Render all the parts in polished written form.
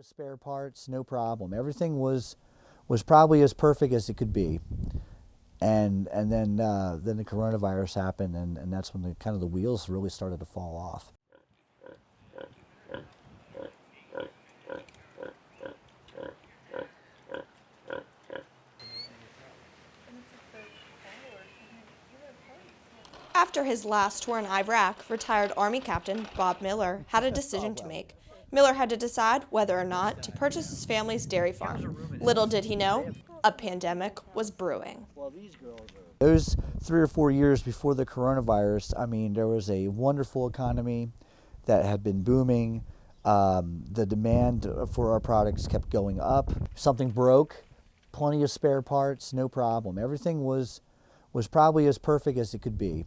Spare parts, no problem. Everything was probably as perfect as it could be. And then the coronavirus happened, and that's when the wheels really started to fall off. After his last tour in Iraq, retired Army Captain Bob Miller had a decision to make. Miller had to decide whether or not to purchase his family's dairy farm. Little did he know, a pandemic was brewing. Those 3 or 4 years before the coronavirus, I mean, there was a wonderful economy that had been booming. The demand for our products kept going up. Something broke, plenty of spare parts, no problem. Everything was probably as perfect as it could be.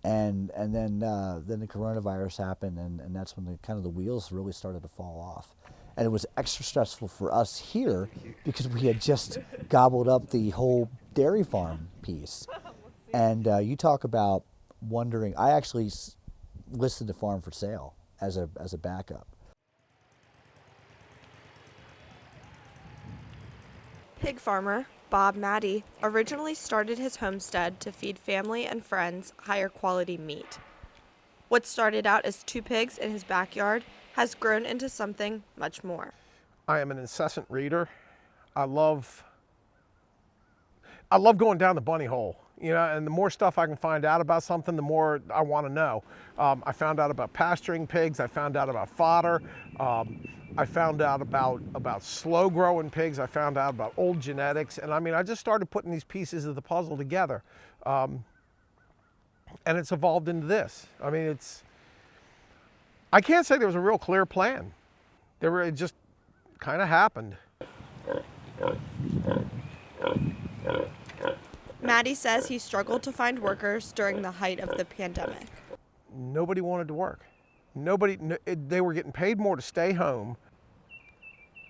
And then the coronavirus happened, and that's when the wheels really started to fall off. And it was extra stressful for us here because we had just gobbled up the whole dairy farm piece. And you talk about wondering, I actually listed the farm for sale as a backup. Pig farmer Bob Maddie originally started his homestead to feed family and friends higher quality meat. What started out as 2 pigs in his backyard has grown into something much more. I am an incessant reader. I love going down the bunny hole, and the more stuff I can find out about something, the more I want to know. I found out about pasturing pigs. I found out about fodder. I found out about slow growing pigs. I found out about old genetics. And I just started putting these pieces of the puzzle together. And it's evolved into this. I can't say there was a real clear plan. It just kind of happened. Maddie says he struggled to find workers during the height of the pandemic. Nobody wanted to work. They were getting paid more to stay home.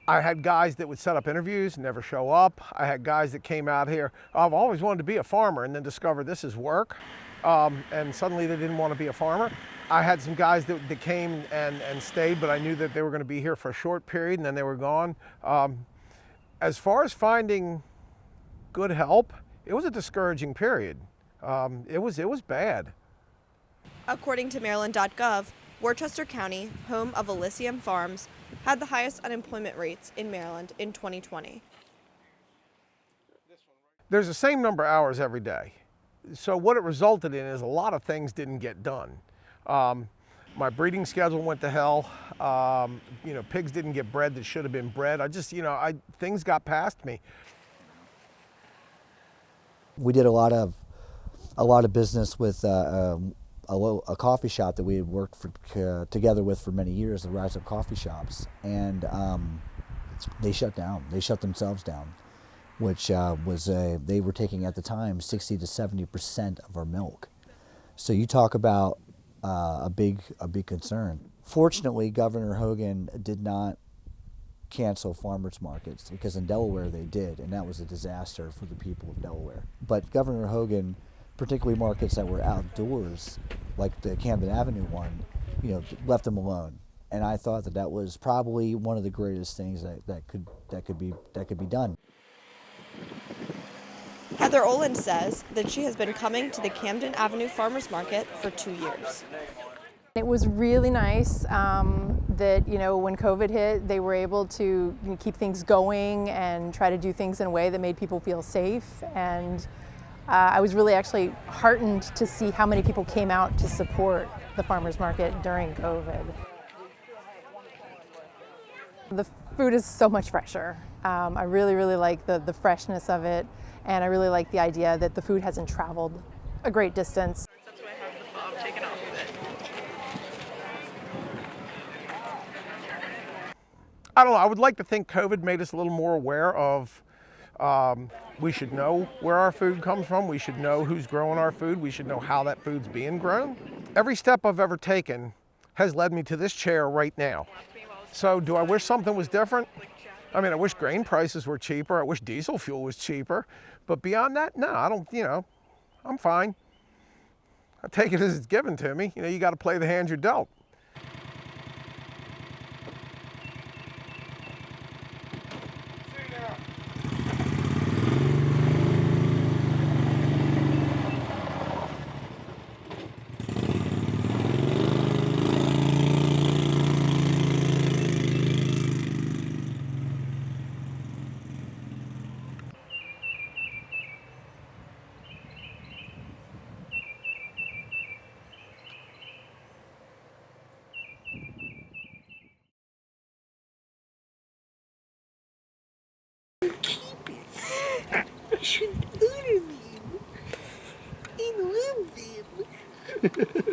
I had guys that would set up interviews, never show up. I had guys that came out here, I've always wanted to be a farmer, and then discovered this is work, and suddenly they didn't want to be a farmer. I had some guys that came and stayed, but I knew that they were going to be here for a short period, and then they were gone. As far as finding good help, it was a discouraging period. It was bad. According to Maryland.gov, Worcester County, home of Elysium Farms, had the highest unemployment rates in Maryland in 2020. There's the same number of hours every day. So what it resulted in is a lot of things didn't get done. My breeding schedule went to hell. Pigs didn't get bred that should have been bred. Things got past me. We did a lot of business with a coffee shop that we had worked together with for many years, the Rise Up Coffee Shops, and they shut down. They shut themselves down, which they were taking at the time 60 to 70% of our milk. So you talk about a big concern. Fortunately, Governor Hogan did not cancel farmers markets, because in Delaware they did, and that was a disaster for the people of Delaware. But Governor Hogan, particularly markets that were outdoors, like the Camden Avenue one, left them alone. And I thought that was probably one of the greatest things that could be done. Heather Oland says that she has been coming to the Camden Avenue Farmers Market for 2 years. It was really nice that, when COVID hit, they were able to keep things going and try to do things in a way that made people feel safe. And I was really actually heartened to see how many people came out to support the farmers market during COVID. The food is so much fresher. I really, really like the freshness of it, and I really like the idea that the food hasn't traveled a great distance. That's why I have the fob taken off of it. I don't know, I would like to think COVID made us a little more aware of we should know where our food comes from. We should know who's growing our food. We should know how that food's being grown. Every step I've ever taken has led me to this chair right now. So do I wish something was different? I wish grain prices were cheaper. I wish diesel fuel was cheaper. But beyond that, no, I don't, I'm fine. I take it as it's given to me. You got to play the hand you're dealt. should order them. I love them.